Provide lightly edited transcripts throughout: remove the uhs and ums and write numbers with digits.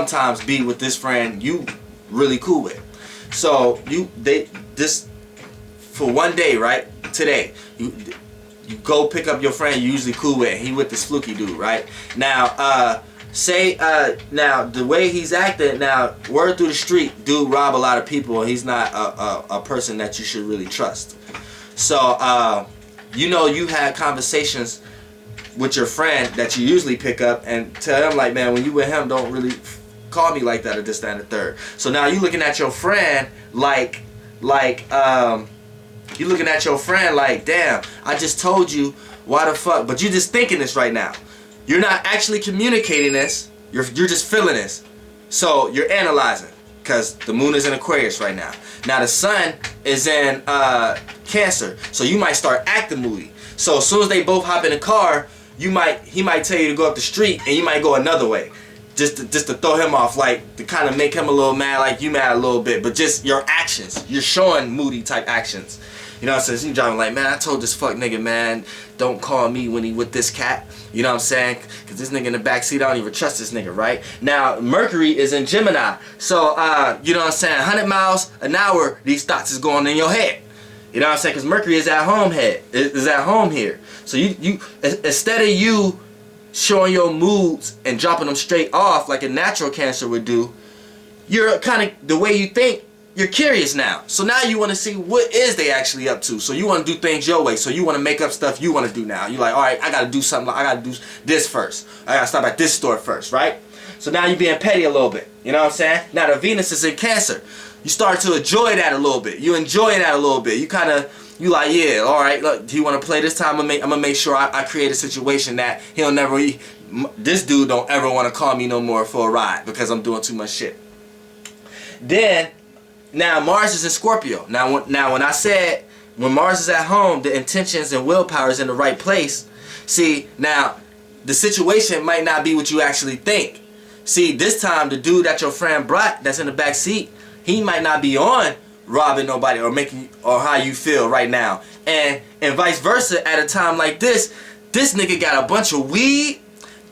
sometimes be with this friend you really cool with. So this for one day, right? Today, you go pick up your friend you usually cool with. He with this fluky dude, right? Now, now the way he's acting, now word through the street, dude rob a lot of people, and he's not a person that you should really trust. So, you know, you had conversations with your friend that you usually pick up and tell him like, man, when you with him, don't really call me like that or this, that, and the third. So now you looking at your friend like you looking at your friend like, damn, I just told you, why the fuck? But you're just thinking this right now. You're not actually communicating this. You're just feeling this. So you're analyzing, because the moon is in Aquarius right now. Now the sun is in Cancer, so you might start acting moody. So as soon as they both hop in the car, he might tell you to go up the street, and you might go another way, just to throw him off, like to kind of make him a little mad, like you mad a little bit. But just your actions, you're showing moody type actions. You know what I'm saying? You driving like, man, I told this fuck nigga, man, don't call me when he with this cat. You know what I'm saying? Because this nigga in the backseat, I don't even trust this nigga, right? Now, Mercury is in Gemini. So, you know what I'm saying? 100 miles an hour, these thoughts is going in your head. You know what I'm saying? Because Mercury is at home is at home here. So you instead of you showing your moods and dropping them straight off like a natural Cancer would do, you're kind of, the way you think, you're curious now. So now you want to see what is they actually up to. So you want to do things your way. So you want to make up stuff you want to do now. You're like, all right, I got to do something. I got to do this first. I got to stop at this store first, right? So now you're being petty a little bit. You know what I'm saying? Now the Venus is in Cancer. You start to enjoy that a little bit. You enjoy that a little bit. You like, yeah, all right, look, do you want to play this time? I'm going to make sure I create a situation that this dude don't ever want to call me no more for a ride because I'm doing too much shit. Then, now Mars is in Scorpio. Now when I said when Mars is at home, the intentions and willpower is in the right place. See, now the situation might not be what you actually think. See, this time the dude that your friend brought that's in the back seat, he might not be on robbing nobody or how you feel right now. And vice versa, at a time like this nigga got a bunch of weed,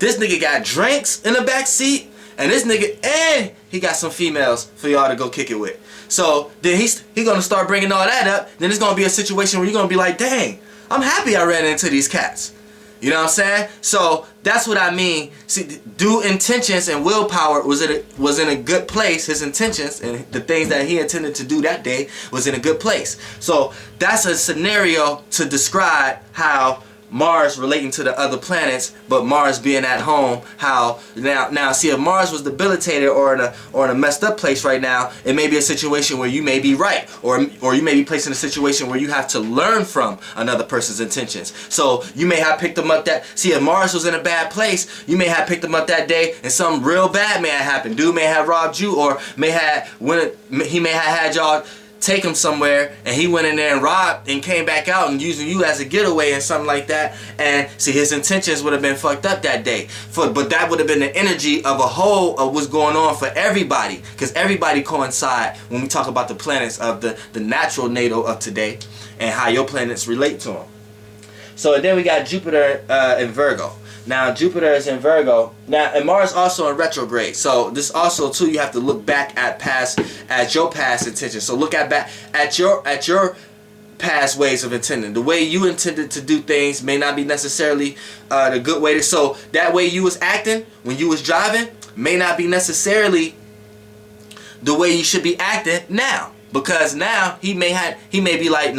this nigga got drinks in the back seat, and this nigga, and he got some females for y'all to go kick it with. So then he's gonna start bringing all that up. Then it's gonna be a situation where you're gonna be like, dang, I'm happy I ran into these cats. You know what I'm saying? So that's what I mean. See, dude intentions and willpower was in a good place. His intentions and the things that he intended to do that day was in a good place. So that's a scenario to describe how Mars relating to the other planets, but Mars being at home, how now see, if Mars was debilitated or in a messed up place right now, it may be a situation where you may be right, or you may be placed in a situation where you have to learn from another person's intentions. So you may have picked them up if Mars was in a bad place, you may have picked them up that day and something real bad may have happened. Dude may have robbed you, or he may have had y'all take him somewhere, and he went in there and robbed and came back out and using you as a getaway and something like that. And see, his intentions would have been fucked up that day. But that would have been the energy of a whole of what's going on for everybody, because everybody coincide when we talk about the planets of the natural natal of today and how your planets relate to them. So then we got Jupiter in Virgo. Now Jupiter is in Virgo. Now, and Mars also in retrograde. So this also too, you have to look back at your past intentions. So look back at your past ways of intending. The way you intended to do things may not be necessarily the good way. So that way you was acting when you was driving may not be necessarily the way you should be acting now. Because now he may be like, nah,